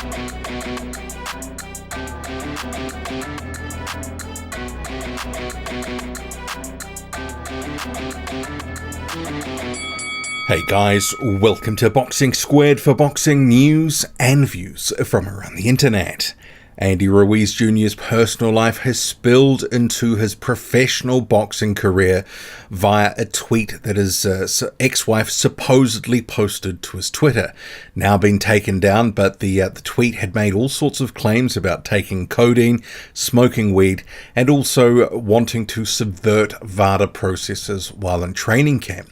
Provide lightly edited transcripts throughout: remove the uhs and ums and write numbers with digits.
Hey guys, welcome to Boxing Squared for boxing news and views from around the internet. Andy Ruiz Jr.'s personal life has spilled into his professional boxing career via a tweet that his ex-wife supposedly posted to his Twitter. Now been taken down, but the tweet had made all sorts of claims about taking codeine, smoking weed, and also wanting to subvert VADA processes while in training camp.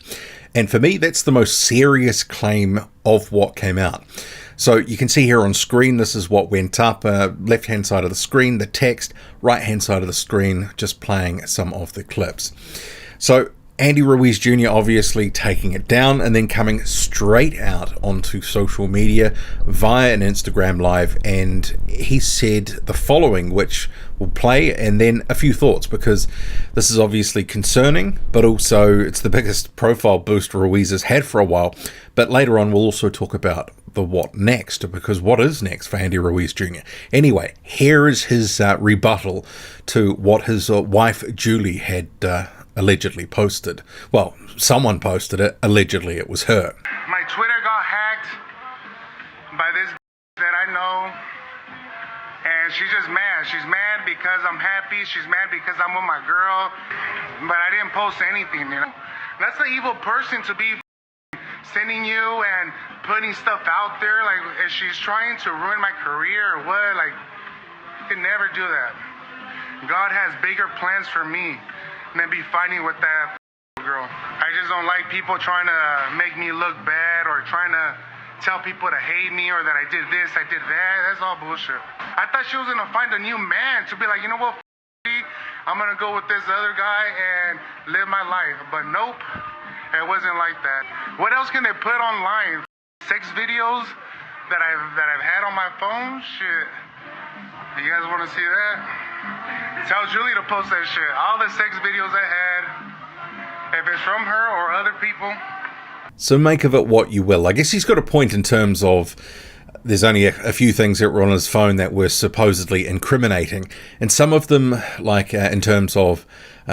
And for me, that's the most serious claim of what came out. So you can see here on screen, this is what went up. Left-hand side of the screen, the text, right-hand side of the screen, just playing some of the clips. So Andy Ruiz Jr. obviously taking it down and then coming straight out onto social media via an Instagram live, and he said the following, which will play, and then a few thoughts, because this is obviously concerning, but also it's the biggest profile boost Ruiz has had for a while. But later on we'll also talk about the what next, because what is next for Andy Ruiz Jr.? Anyway, here is his rebuttal to what his wife Julie had allegedly posted. Well, someone posted it. Allegedly, it was her. My Twitter got hacked by this that I know, and she's just mad. She's mad because I'm happy. She's mad because I'm with my girl, but I didn't post anything, you know? That's the evil person to be sending you and putting stuff out there. Like, if she's trying to ruin my career or what, like, you can never do that. God has bigger plans for me than be fighting with that girl. I just don't like people trying to make me look bad or trying to tell people to hate me or that I did this, I did that. That's all bullshit. I thought she was going to find a new man to be like, you know what, I'm going to go with this other guy and live my life. But nope, it wasn't like that. What else can they put online? Sex videos that I've had on my phone? Shit. You guys want to see that? Tell Julie to post that shit. All the sex videos I had, if it's from her or other people. So make of it what you will. I guess he's got a point in terms of there's only a few things that were on his phone that were supposedly incriminating. And some of them, like in terms of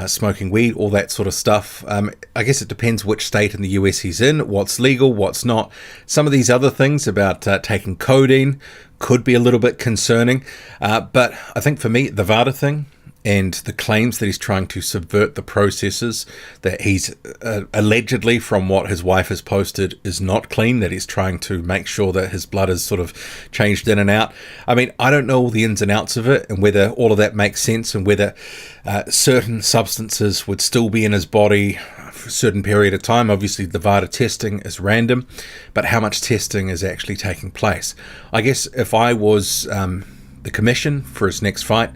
smoking weed, all that sort of stuff, I guess it depends which state in the US he's in, what's legal, what's not. Some of these other things about taking codeine could be a little bit concerning. But I think for me, the VADA thing and the claims that he's trying to subvert the processes, that he's allegedly, from what his wife has posted, is not clean, that he's trying to make sure that his blood is sort of changed in and out. I mean, I don't know all the ins and outs of it and whether all of that makes sense and whether certain substances would still be in his body for a certain period of time. Obviously, the VADA testing is random, but how much testing is actually taking place? I guess if I was the commission for his next fight,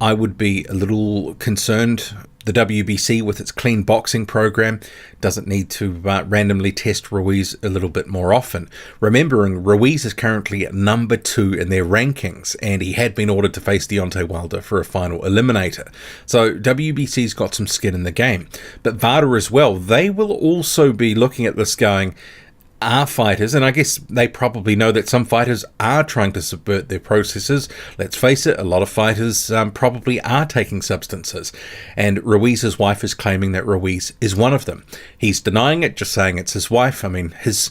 I would be a little concerned. The WBC, with its clean boxing program, doesn't need to randomly test Ruiz a little bit more often. Remembering, Ruiz is currently at number 2 in their rankings, and he had been ordered to face Deontay Wilder for a final eliminator. So WBC's got some skin in the game. But VADA as well, they will also be looking at this going, are fighters, and I guess they probably know that some fighters are trying to subvert their processes. Let's face it, a lot of fighters probably are taking substances, and Ruiz's wife is claiming that Ruiz is one of them. He's denying it, just saying it's his wife. I mean, his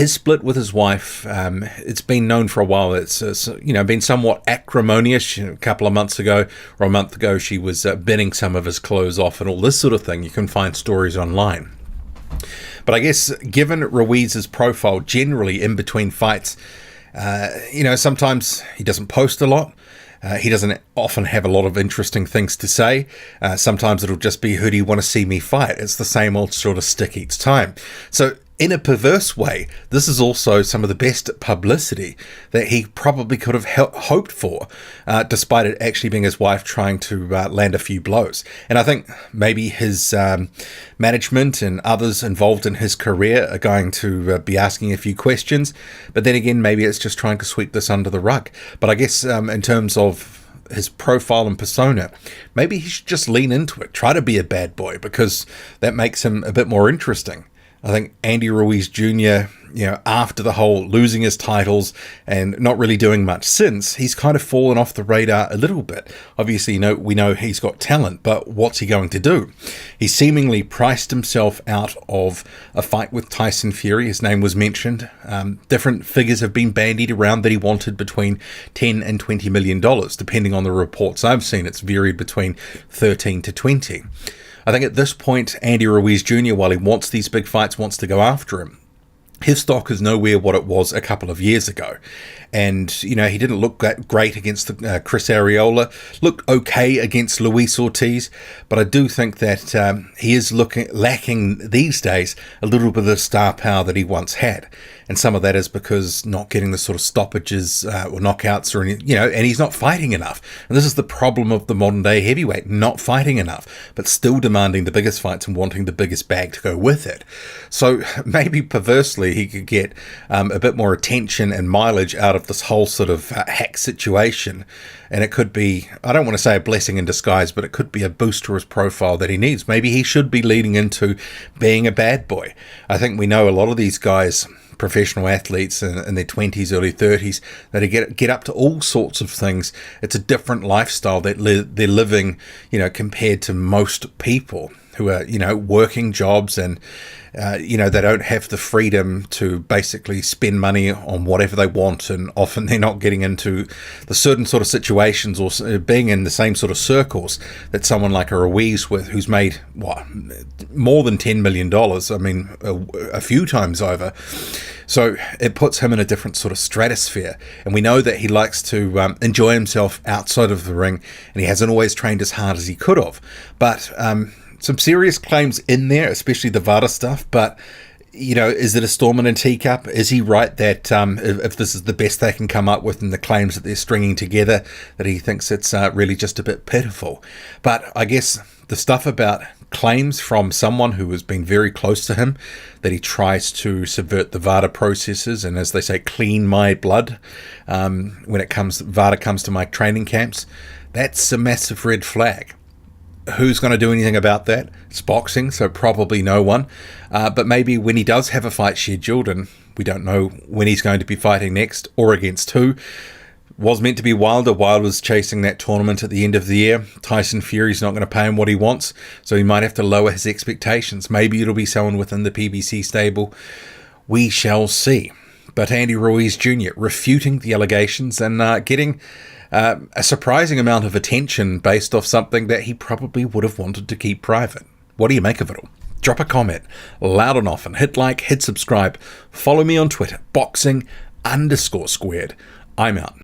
split with his wife, it's been known for a while. It's been somewhat acrimonious. A couple of months ago, or a month ago, she was binning some of his clothes off and all this sort of thing. You can find stories online. But I guess given Ruiz's profile generally in between fights, sometimes he doesn't post a lot. He doesn't often have a lot of interesting things to say. Sometimes it'll just be, who do you want to see me fight? It's the same old sort of stick each time. So in a perverse way, this is also some of the best publicity that he probably could have hoped for, despite it actually being his wife trying to land a few blows. And I think maybe his management and others involved in his career are going to be asking a few questions. But then again, maybe it's just trying to sweep this under the rug. But I guess in terms of his profile and persona, maybe he should just lean into it, try to be a bad boy, because that makes him a bit more interesting. I think Andy Ruiz Jr., after the whole losing his titles and not really doing much since, he's kind of fallen off the radar a little bit. Obviously, we know he's got talent, but what's he going to do? He seemingly priced himself out of a fight with Tyson Fury. His name was mentioned. Different figures have been bandied around that he wanted between $10 and $20 million, depending on the reports I've seen. It's varied between 13 to 20. I think at this point, Andy Ruiz Jr., while he wants these big fights, wants to go after him, his stock is nowhere what it was a couple of years ago. And, he didn't look that great against Chris Arreola, looked okay against Luis Ortiz, but I do think that he is lacking these days a little bit of the star power that he once had. And some of that is because not getting the sort of stoppages or knockouts or any, and he's not fighting enough. And this is the problem of the modern day heavyweight, not fighting enough, but still demanding the biggest fights and wanting the biggest bag to go with it. So maybe perversely he could get a bit more attention and mileage out of this whole sort of hack situation. And it could be, I don't want to say a blessing in disguise, but it could be a boost to his profile that he needs. Maybe he should be leading into being a bad boy. I think we know a lot of these guys, professional athletes in their 20s, early 30s, that get up to all sorts of things. It's a different lifestyle that they're living, compared to most people who are, working jobs and, they don't have the freedom to basically spend money on whatever they want, and often they're not getting into the certain sort of situations or being in the same sort of circles that someone like a Ruiz who's made, more than $10 million, I mean, a few times over. So it puts him in a different sort of stratosphere. And we know that he likes to enjoy himself outside of the ring, and he hasn't always trained as hard as he could have. But some serious claims in there, especially the VADA stuff. But, is it a storm in a teacup? Is he right that if this is the best they can come up with and the claims that they're stringing together, that he thinks it's really just a bit pitiful? But I guess the stuff about claims from someone who has been very close to him, that he tries to subvert the VADA processes and, as they say, clean my blood when VADA comes to my training camps, that's a massive red flag. Who's going to do anything about that? It's boxing, so probably no one. But maybe when he does have a fight scheduled, and we don't know when he's going to be fighting next or against who, was meant to be Wilder. Wilder's chasing that tournament at the end of the year. Tyson Fury's not going to pay him what he wants, so he might have to lower his expectations. Maybe it'll be someone within the PBC stable. We shall see. But Andy Ruiz Jr. refuting the allegations and getting a surprising amount of attention based off something that he probably would have wanted to keep private. What do you make of it all? Drop a comment, loud and often. Hit like, hit subscribe. Follow me on Twitter, boxing_squared. I'm out.